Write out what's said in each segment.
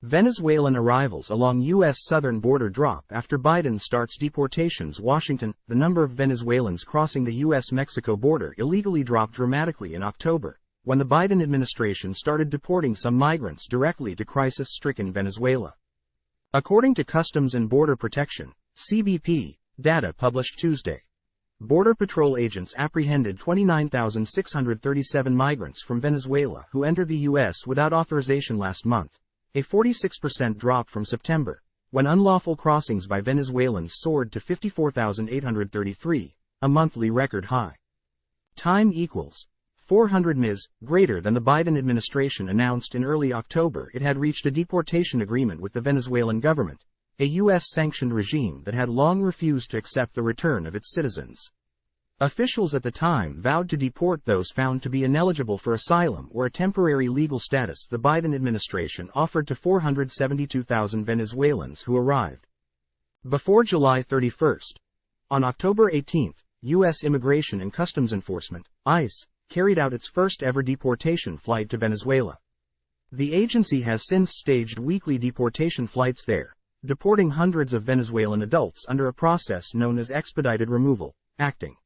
Venezuelan arrivals along U.S. southern border drop after Biden starts deportations. Washington, the number of Venezuelans crossing the U.S. Mexico border illegally dropped dramatically in October, when the Biden administration started deporting some migrants directly to crisis-stricken Venezuela. According to Customs and Border Protection, CBP, data published Tuesday, Border Patrol agents apprehended 29,637 migrants from Venezuela who entered the U.S. without authorization last month, a 46% drop from September, when unlawful crossings by Venezuelans soared to 54,833, a monthly record high. Time equals 400 ms, greater than the Biden administration announced in early October it had reached a deportation agreement with the Venezuelan government, a U.S. sanctioned regime that had long refused to accept the return of its citizens. Officials at the time vowed to deport those found to be ineligible for asylum or a temporary legal status the Biden administration offered to 472,000 Venezuelans who arrived before July 31. On October 18, U.S. Immigration and Customs Enforcement, ICE, carried out its first-ever deportation flight to Venezuela. The agency has since staged weekly deportation flights there, deporting hundreds of Venezuelan adults under a process known as expedited removal. Acting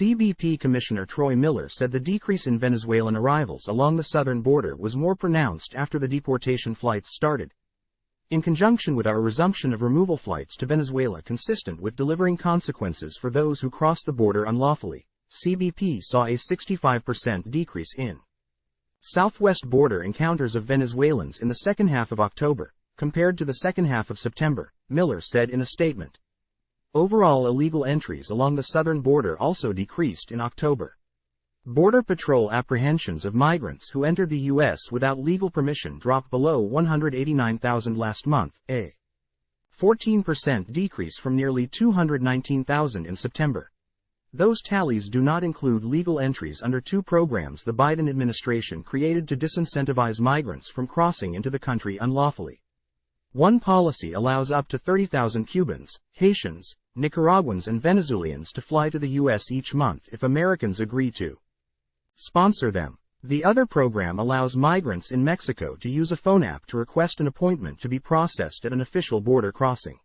CBP Commissioner Troy Miller said the decrease in Venezuelan arrivals along the southern border was more pronounced after the deportation flights started. In conjunction with our resumption of removal flights to Venezuela consistent with delivering consequences for those who cross the border unlawfully, CBP saw a 65% decrease in southwest border encounters of Venezuelans in the second half of October, compared to the second half of September, Miller said in a statement. Overall illegal entries along the southern border also decreased in October. Border Patrol apprehensions of migrants who entered the U.S. without legal permission dropped below 189,000 last month, a 14% decrease from nearly 219,000 in September. Those tallies do not include legal entries under two programs the Biden administration created to disincentivize migrants from crossing into the country unlawfully. One policy allows up to 30,000 Cubans, Haitians, Nicaraguans and Venezuelans to fly to the U.S. each month if Americans agree to sponsor them. The other program allows migrants in Mexico to use a phone app to request an appointment to be processed at an official border crossing.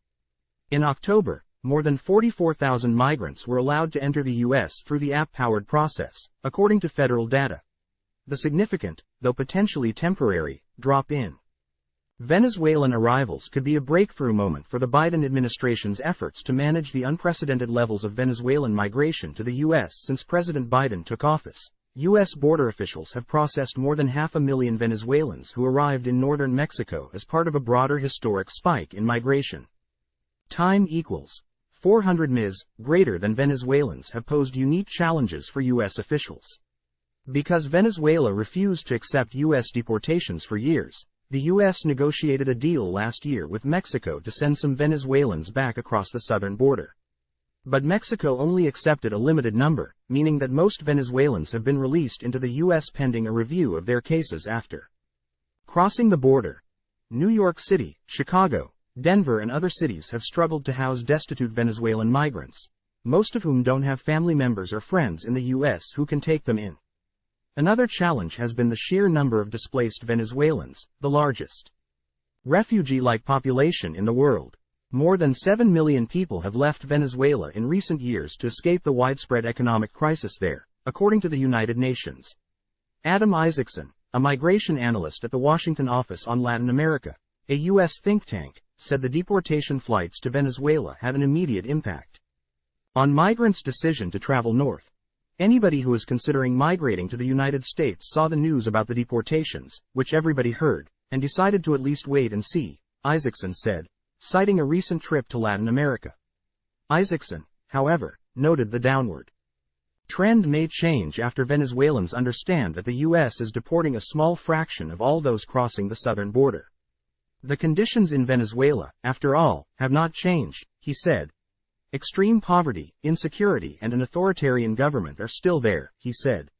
In October, more than 44,000 migrants were allowed to enter the U.S. through the app-powered process, according to federal data. The significant, though potentially temporary, drop in Venezuelan arrivals could be a breakthrough moment for the Biden administration's efforts to manage the unprecedented levels of Venezuelan migration to the U.S. since President Biden took office. U.S. border officials have processed more than 500,000 Venezuelans who arrived in northern Mexico as part of a broader historic spike in migration. Time equals 400 ms, greater than Venezuelans have posed unique challenges for U.S. officials. Because Venezuela refused to accept U.S. deportations for years, the U.S. negotiated a deal last year with Mexico to send some Venezuelans back across the southern border. But Mexico only accepted a limited number, meaning that most Venezuelans have been released into the U.S. pending a review of their cases after crossing the border. New York City, Chicago, Denver and other cities have struggled to house destitute Venezuelan migrants, most of whom don't have family members or friends in the U.S. who can take them in. Another challenge has been the sheer number of displaced Venezuelans, the largest refugee-like population in the world. More than 7 million people have left Venezuela in recent years to escape the widespread economic crisis there, according to the United Nations. Adam Isaacson, a migration analyst at the Washington Office on Latin America, a U.S. think tank, said the deportation flights to Venezuela had an immediate impact on migrants' decision to travel north. Anybody who is considering migrating to the United States saw the news about the deportations, which everybody heard, and decided to at least wait and see, Isaacson said, citing a recent trip to Latin America. Isaacson, however, noted the downward trend may change after Venezuelans understand that the U.S. is deporting a small fraction of all those crossing the southern border. The conditions in Venezuela, after all, have not changed, he said. Extreme poverty, insecurity and an authoritarian government are still there, he said.